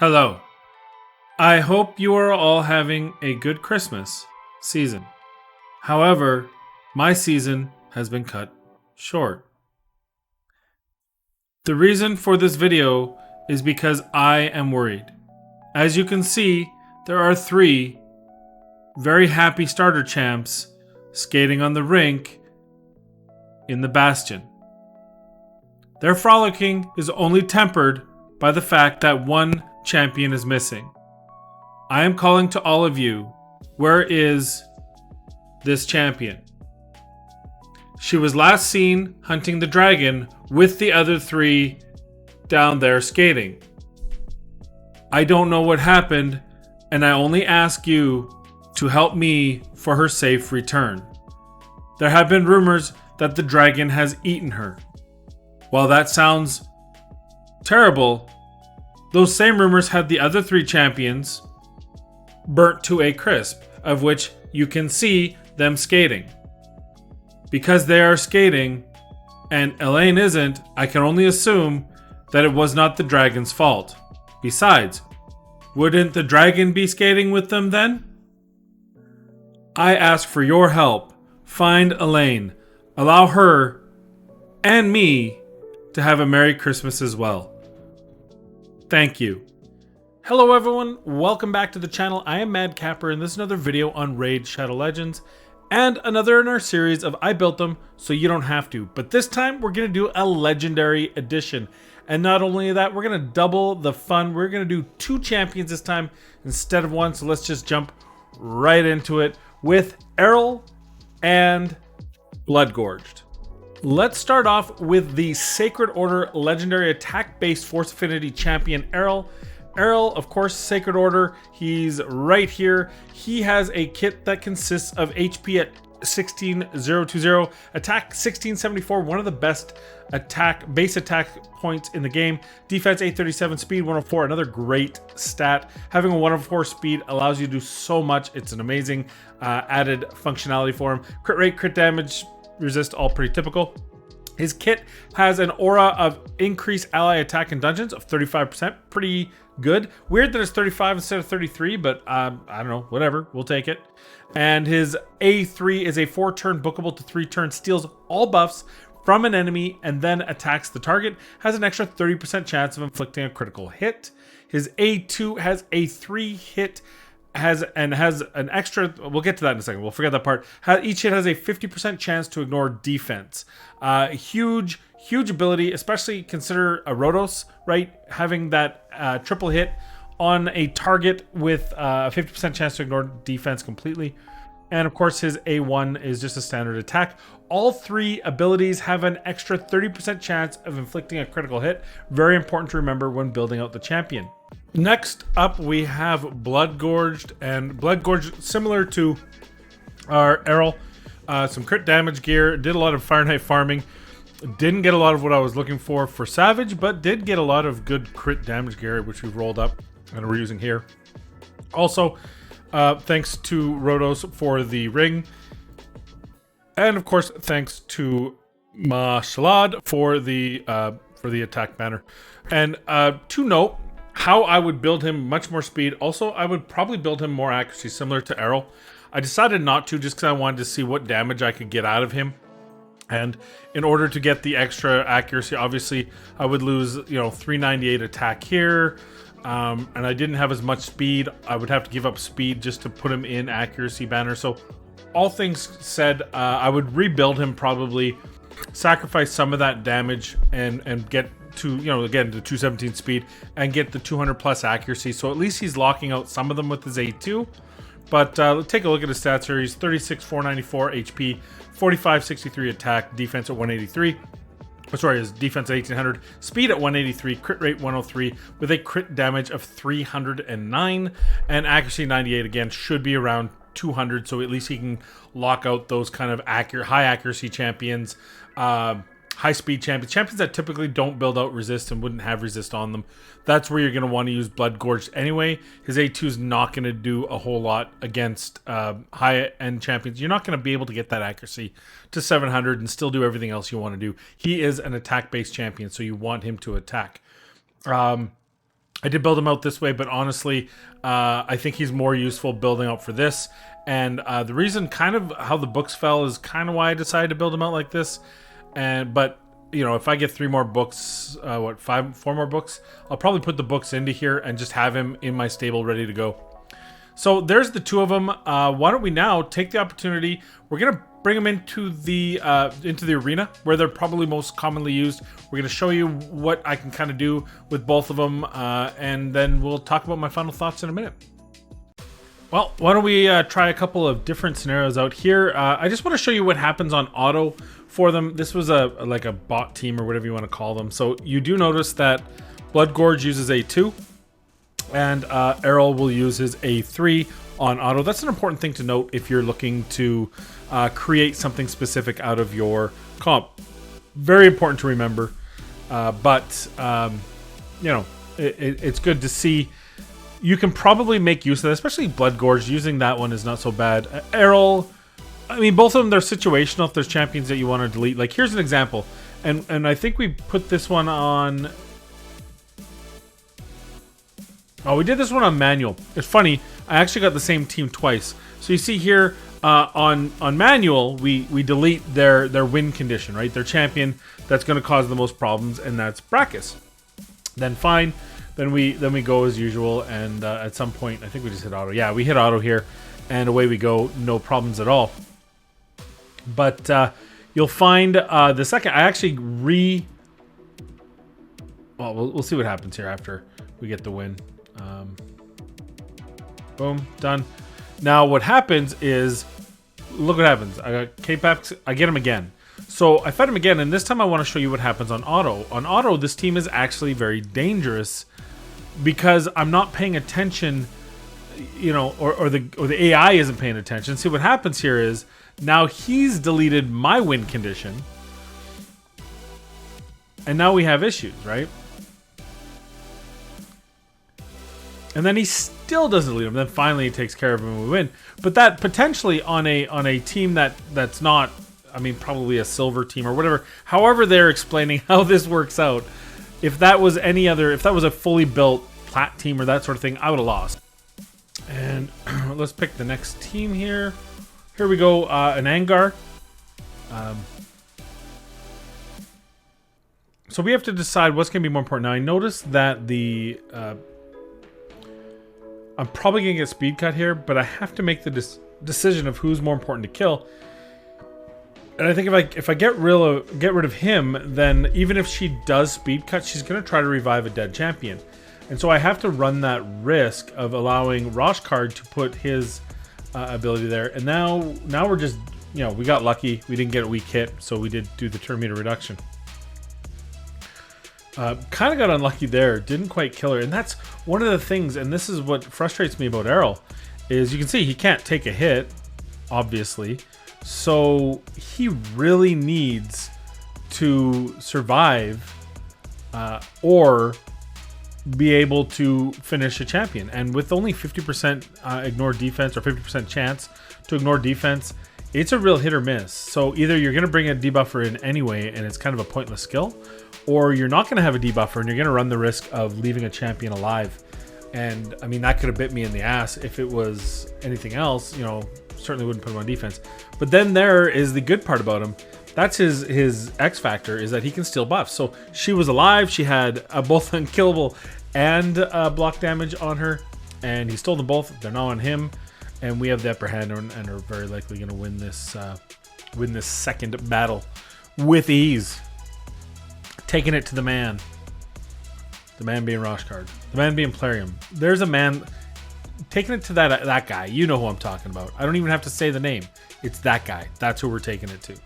Hello. I hope you are all having a good Christmas season. However, my season has been cut short. The reason for this video is because I am worried. As you can see, there are 3 very happy starter champs skating on the rink in the Bastion. Their frolicking is only tempered by the fact that one champion is missing. I am calling to all of you, where is this champion? She was last seen hunting the dragon with the other 3 down there skating. I don't know what happened, and I only ask you to help me for her safe return. There have been rumors that the dragon has eaten her. While that sounds terrible, those same rumors had the other 3 champions burnt to a crisp, of which you can see them skating. Because they are skating, and Elaine isn't, I can only assume that it was not the dragon's fault. Besides, wouldn't the dragon be skating with them then? I ask for your help. Find Elaine. Allow her and me to have a Merry Christmas as well. Thank you. Hello everyone, welcome back to the channel. I am Madcapper and this is another video on Raid Shadow Legends and another in our series of I Built Them So You Don't Have To. But this time we're going to do a Legendary Edition. And not only that, we're going to double the fun. We're going to do 2 champions this time instead of 1. So let's just jump right into it with ERROL and Bloodgorged. Let's start off with the Sacred Order Legendary Attack-Based Force Affinity Champion, ERROL. ERROL, of course, Sacred Order, he's right here. He has a kit that consists of HP at 16,020, attack 1674, one of the best base attack points in the game. Defense 837, speed 104, another great stat. Having a 104 speed allows you to do so much. It's an amazing added functionality for him. Crit rate, crit damage, resist, all pretty typical. His kit has an aura of increased ally attack in dungeons of 35%. Pretty good. Weird that it's 35 instead of 33, but I don't know, whatever, we'll take it. And his A3 is a 4-turn bookable to 3-turn, steals all buffs from an enemy and then attacks the target. Has an extra 30% chance of inflicting a critical hit. His A2 has a 3-hit has an extra, we'll get to that in a second, we'll forget that part. Each hit has a 50% chance to ignore defense. Huge ability, especially consider a Rhodos, right? Having that triple hit on a target with a 50% chance to ignore defense completely. And of course his A1 is just a standard attack. All 3 abilities have an extra 30% chance of inflicting a critical hit. Very important to remember when building out the champion. Next up we have Bloodgorged, and Bloodgorged, similar to our ERROL, some crit damage gear, did a lot of Fahrenheit farming, didn't get a lot of what I was looking for Savage, but did get a lot of good crit damage gear, which we've rolled up and we're using here. Also, thanks to Rhodos for the ring, and of course thanks to Shalad for the attack banner. And to note, how I would build him much more speed. Also, I would probably build him more accuracy, similar to ERROL. I decided not to just because I wanted to see what damage I could get out of him. And in order to get the extra accuracy, obviously, I would lose, 398 attack here. And I didn't have as much speed. I would have to give up speed just to put him in accuracy banner. So all things said, I would rebuild him, probably sacrifice some of that damage and get to, again, the 217 speed and get the 200 plus accuracy. So at least he's locking out some of them with his A2. But let's take a look at his stats here. He's 36, 494 HP, 45, 63 attack, defense at 183. Sorry, his defense at 1800, speed at 183, crit rate 103 with a crit damage of 309, and accuracy 98. Again, should be around 200, so at least he can lock out those kind of high accuracy champions, high speed champions that typically don't build out resist and wouldn't have resist on them. That's where you're going to want to use Bloodgorged anyway. His A2 is not going to do a whole lot against high end champions. You're not going to be able to get that accuracy to 700 and still do everything else you want to do. He is an attack based champion, so you want him to attack. I did build him out this way, but honestly, I think he's more useful building out for this. And the reason kind of how the books fell is kind of why I decided to build him out like this. But you know, if I get 3 more books, 4 more books, I'll probably put the books into here and just have him in my stable ready to go. So there's the 2 of them. Why don't we now take the opportunity? We're gonna bring them into the arena where they're probably most commonly used. We're gonna show you what I can kind of do with both of them, and then we'll talk about my final thoughts in a minute. Well, why don't we try a couple of different scenarios out here. I just want to show you what happens on auto for them. This was like a bot team or whatever you want to call them. So you do notice that Bloodgorge uses A2 and ERROL will use his A3 on auto. That's an important thing to note if you're looking to create something specific out of your comp. Very important to remember, but you know, it's good to see. You can probably make use of that, especially Bloodgorge. Using that one is not so bad. ERROL, I mean, both of them, they're situational if there's champions that you want to delete. Like, here's an example. And I think we put this one on... Oh, we did this one on manual. It's funny, I actually got the same team twice. So you see here, on manual, we delete their win condition, right? Their champion that's going to cause the most problems, and that's Brachus. Then fine. Then we go as usual, and at some point, I think we just hit auto. Yeah, we hit auto here, and away we go. No problems at all. But you'll find the second, I actually well, we'll see what happens here after we get the win. Boom, done. Now what happens is, look what happens. I got K-Paps, I get him again. So I fed him again, and this time I want to show you what happens on auto. On auto, this team is actually very dangerous because I'm not paying attention, you know, or the AI isn't paying attention. See, what happens here is now he's deleted my win condition, and now we have issues, right? And then he still doesn't delete him. Then finally he takes care of him and we win. But that potentially on a team that's not, I mean, probably a silver team or whatever. However they're explaining how this works out. If that was any other, if that was a fully built plat team or that sort of thing, I would have lost. And let's pick the next team here. Here we go, an Angar. So we have to decide what's going to be more important. Now I noticed that the I'm probably going to get speed cut here, but I have to make the decision of who's more important to kill. And I think if I get rid of him, then even if she does speed cut, she's going to try to revive a dead champion. And so I have to run that risk of allowing Roshkard to put his ability there. And now we're just, you know, we got lucky. We didn't get a weak hit, so we did do the turn meter reduction. Kind of got unlucky there. Didn't quite kill her. And that's one of the things, and this is what frustrates me about ERROL, is you can see he can't take a hit, obviously. So he really needs to survive or be able to finish a champion. And with only 50% ignore defense or 50% chance to ignore defense, it's a real hit or miss. So either you're going to bring a debuffer in anyway and it's kind of a pointless skill, or you're not going to have a debuffer and you're going to run the risk of leaving a champion alive. And I mean, that could have bit me in the ass. If it was anything else, you know, certainly wouldn't put him on defense. But then there is the good part about him. That's his X factor, is that he can steal buffs. So she was alive. She had both unkillable and block damage on her, and he stole them both. They're now on him, and we have the upper hand and are very likely going to win this second battle with ease. Taking it to the man. The man being Roshkard. The man being Plarium. There's a man taking it to that guy. You know who I'm talking about. I don't even have to say the name. It's that guy. That's who we're taking it to.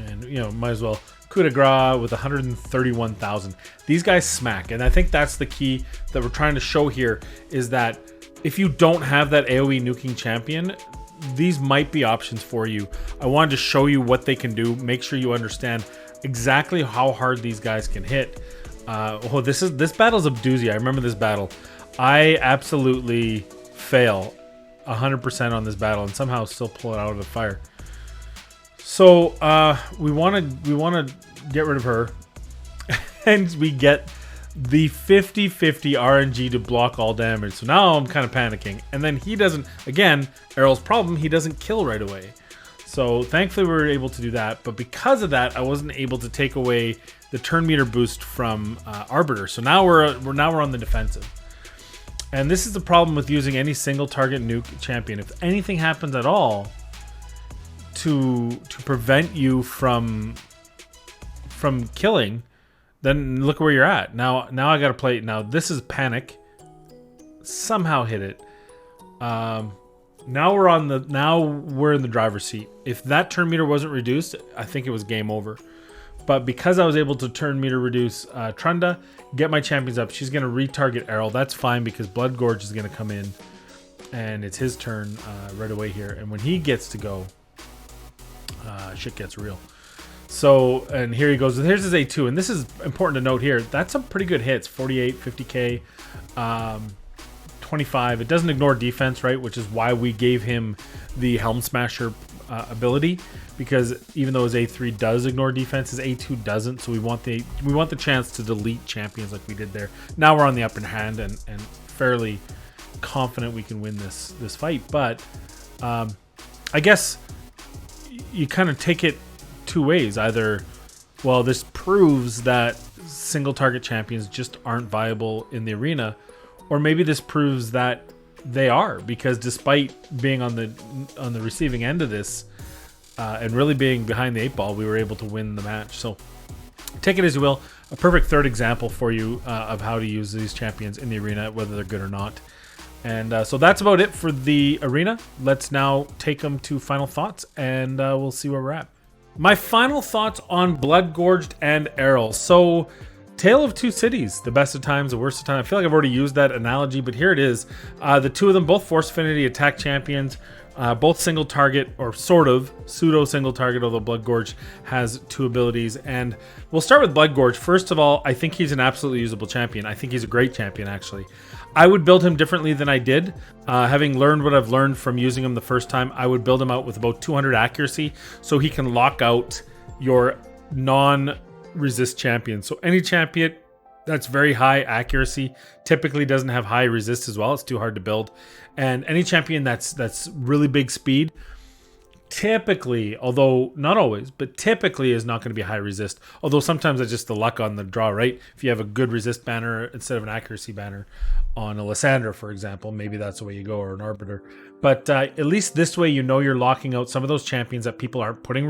And, you know, might as well. Coup de grace with 131,000. These guys smack. And I think that's the key that we're trying to show here, is that if you don't have that AoE nuking champion, these might be options for you. I wanted to show you what they can do. Make sure you understand exactly how hard these guys can hit. This battle's a doozy. I remember this battle. I absolutely fail 100% on this battle and somehow still pull it out of the fire. So we want to get rid of her. and we get the 50-50 RNG to block all damage. So now I'm kind of panicking. And then he doesn't, again, Errol's problem, he doesn't kill right away. So thankfully we were able to do that. But because of that, I wasn't able to take away the turn meter boost from Arbiter. So now we're on the defensive. And this is the problem with using any single target nuke champion. If anything happens at all to prevent you from killing, then look where you're at. Now I gotta play. Now this is panic. Somehow hit it. Now we're in the driver's seat. If that turn meter wasn't reduced, I think it was game over. But because I was able to turn meter reduce Trunda, get my champions up, she's gonna retarget Errol. That's fine because Bloodgorge is gonna come in, and it's his turn right away here. And when he gets to go, shit gets real. So, and here he goes. And here's his A2. And this is important to note here. That's some pretty good hits. 48, 50k, 25. It doesn't ignore defense, right? Which is why we gave him the Helm Smasher ability. Because even though his A3 does ignore defense, his A2 doesn't. So we want the chance to delete champions like we did there. Now we're on the upper hand and fairly confident we can win this fight. But I guess you kind of take it two ways. Either, well, this proves that single target champions just aren't viable in the arena, or maybe this proves that they are, because despite being on the receiving end of this and really being behind the 8 ball, we were able to win the match. So take it as you will. A perfect third example for you of how to use these champions in the arena, whether they're good or not. And so that's about it for the arena. Let's now take them to final thoughts, and we'll see where we're at. My final thoughts on Bloodgorged and Errol. So, Tale of Two Cities, the best of times, the worst of times. I feel like I've already used that analogy, but here it is. The two of them, both Force Affinity attack champions, both single target, or sort of pseudo single target, although Bloodgorged has two abilities. And we'll start with Bloodgorged. First of all, I think he's an absolutely usable champion. I think he's a great champion, actually. I would build him differently than I did. Having learned what I've learned from using him the first time, I would build him out with about 200 accuracy so he can lock out your non-resist champion. So any champion that's very high accuracy typically doesn't have high resist as well. It's too hard to build. And any champion that's really big speed, typically, although not always, but typically is not going to be high resist. Although sometimes it's just the luck on the draw, right? If you have a good resist banner instead of an accuracy banner on a Lysandra, for example, maybe that's the way you go, or an Arbiter. But at least this way, you know you're locking out some of those champions that people aren't putting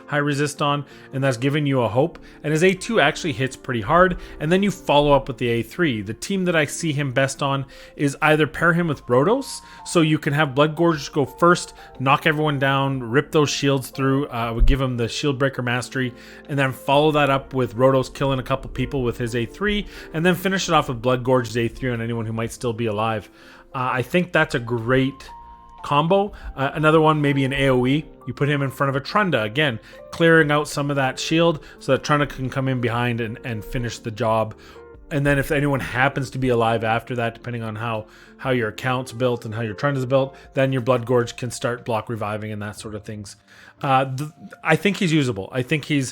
high resist on, and that's giving you a hope. And his A2 actually hits pretty hard, and then you follow up with the A3. The team that I see him best on is either pair him with Rhodos, so you can have Bloodgorge go first, knock everyone down, rip those shields through. I would give him the Shield Breaker Mastery, and then follow that up with Rhodos killing a couple people with his A3, and then finish it off with Bloodgorge's A3 on anyone who might still be alive. I think that's a great combo. Another one, maybe an AoE. You put him in front of a Trunda, again, clearing out some of that shield so that Trunda can come in behind and finish the job. And then if anyone happens to be alive after that, depending on how your account's built and how your Trunda's built, then your Bloodgorge can start block reviving and that sort of things. I think he's usable. I think he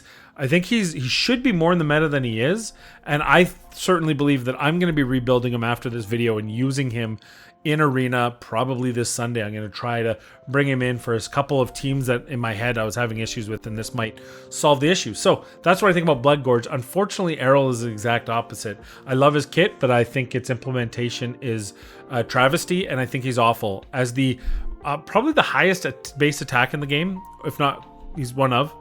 should be more in the meta than he is, and I certainly believe that I'm going to be rebuilding him after this video and using him in arena probably this Sunday. I'm going to try to bring him in for a couple of teams that in my head I was having issues with, and this might solve the issue. So that's what I think about Bloodgorge. Unfortunately, Errol is the exact opposite. I love his kit, but I think its implementation is a travesty, and I think he's awful. As the probably the highest base attack in the game, if not, he's one of.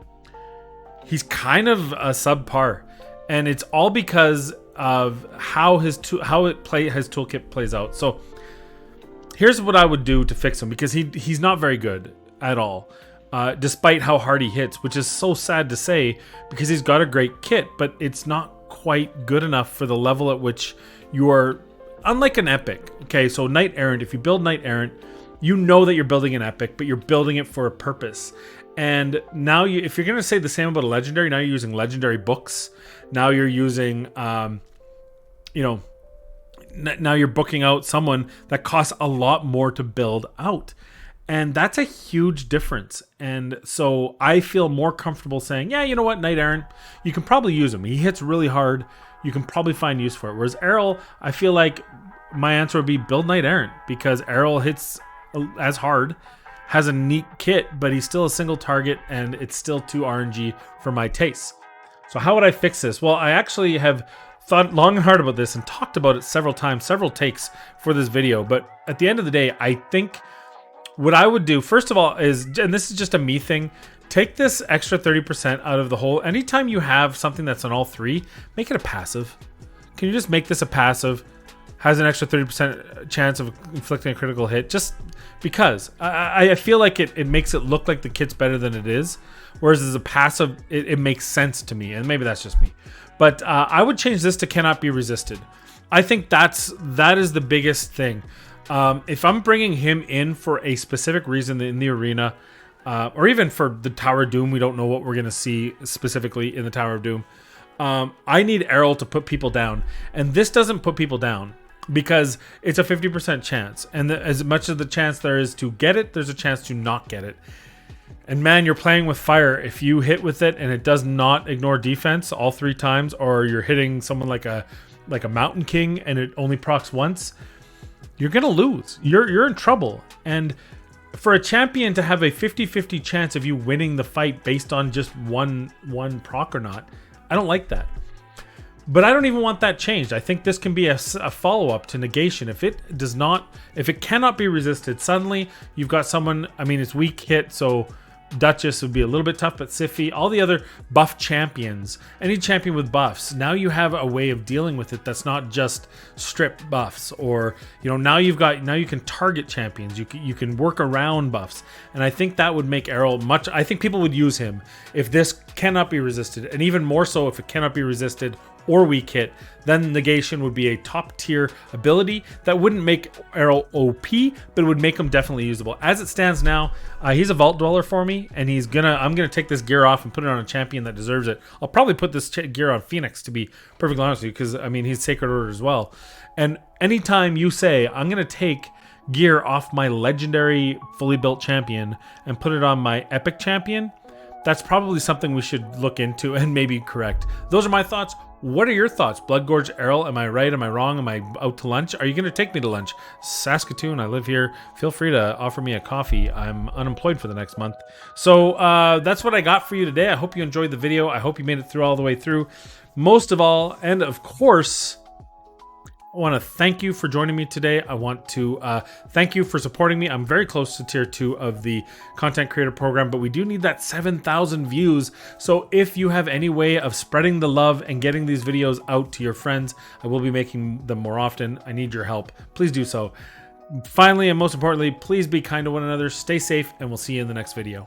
He's kind of a subpar, and it's all because of how his toolkit plays out. So here's what I would do to fix him, because he's not very good at all, despite how hard he hits, which is so sad to say because he's got a great kit, but it's not quite good enough for the level at which you are, unlike an epic. Okay, so Knight Errant, if you build Knight Errant, you know that you're building an epic, but you're building it for a purpose. And now if you're going to say the same about a legendary, now you're using legendary books. Now you're using, now you're booking out someone that costs a lot more to build out. And that's a huge difference. And so I feel more comfortable saying, yeah, you know what, Knight Errant, you can probably use him. He hits really hard. You can probably find use for it. Whereas Errol, I feel like my answer would be build Knight Errant, because Errol hits as hard, has a neat kit, but he's still a single target, and it's still too RNG for my tastes. So how would I fix this? Well, I actually have thought long and hard about this and talked about it several times, several takes for this video. But at the end of the day, I think what I would do, first of all, is, and this is just a me thing, take this extra 30% out of the whole. Anytime you have something that's on all three, make it a passive. Can you just make this a passive? Has an extra 30% chance of inflicting a critical hit, just because. I feel like it makes it look like the kit's better than it is. Whereas as a passive, it makes sense to me, and maybe that's just me. But I would change this to cannot be resisted. I think that is the biggest thing. If I'm bringing him in for a specific reason in the arena, or even for the Tower of Doom, we don't know what we're going to see specifically in the Tower of Doom. I need Errol to put people down. And this doesn't put people down because it's a 50% chance. And as much of the chance there is to get it, there's a chance to not get it. And man, you're playing with fire. If you hit with it and it does not ignore defense all 3 times, or you're hitting someone like a Mountain King and it only procs once, you're gonna lose. You're in trouble. And for a champion to have a 50-50 chance of you winning the fight based on just one proc or not, I don't like that. But I don't even want that changed. I think this can be a follow-up to negation. If it cannot be resisted, suddenly you've got someone, I mean, it's weak hit, so Duchess would be a little bit tough, but Sify, all the other buff champions, any champion with buffs, now you have a way of dealing with it that's not just strip buffs, or now you can target champions, you can work around buffs, and I think that would make Errol I think people would use him if this cannot be resisted, and even more so if it cannot be resisted or weak hit. Then negation would be a top tier ability that wouldn't make Errol OP, but it would make him definitely usable. As it stands now, he's a Vault Dweller for me, and I'm gonna take this gear off and put it on a champion that deserves it. I'll probably put this gear on Phoenix, to be perfectly honest with you, because I mean, he's Sacred Order as well. And anytime you say I'm gonna take gear off my legendary fully built champion and put it on my epic champion, that's probably something we should look into and maybe correct. Those are my thoughts. What are your thoughts? Bloodgorge Errol, am I right? Am I wrong? Am I out to lunch? Are you going to take me to lunch? Saskatoon, I live here. Feel free to offer me a coffee. I'm unemployed for the next month. So that's what I got for you today. I hope you enjoyed the video. I hope you made it through all the way through. Most of all, and of course, I want to thank you for joining me today. I want to thank you for supporting me. I'm very close to tier 2 of the content creator program, but we do need that 7,000 views. So if you have any way of spreading the love and getting these videos out to your friends, I will be making them more often. I need your help. Please do so. Finally, and most importantly, please be kind to one another, stay safe, and we'll see you in the next video.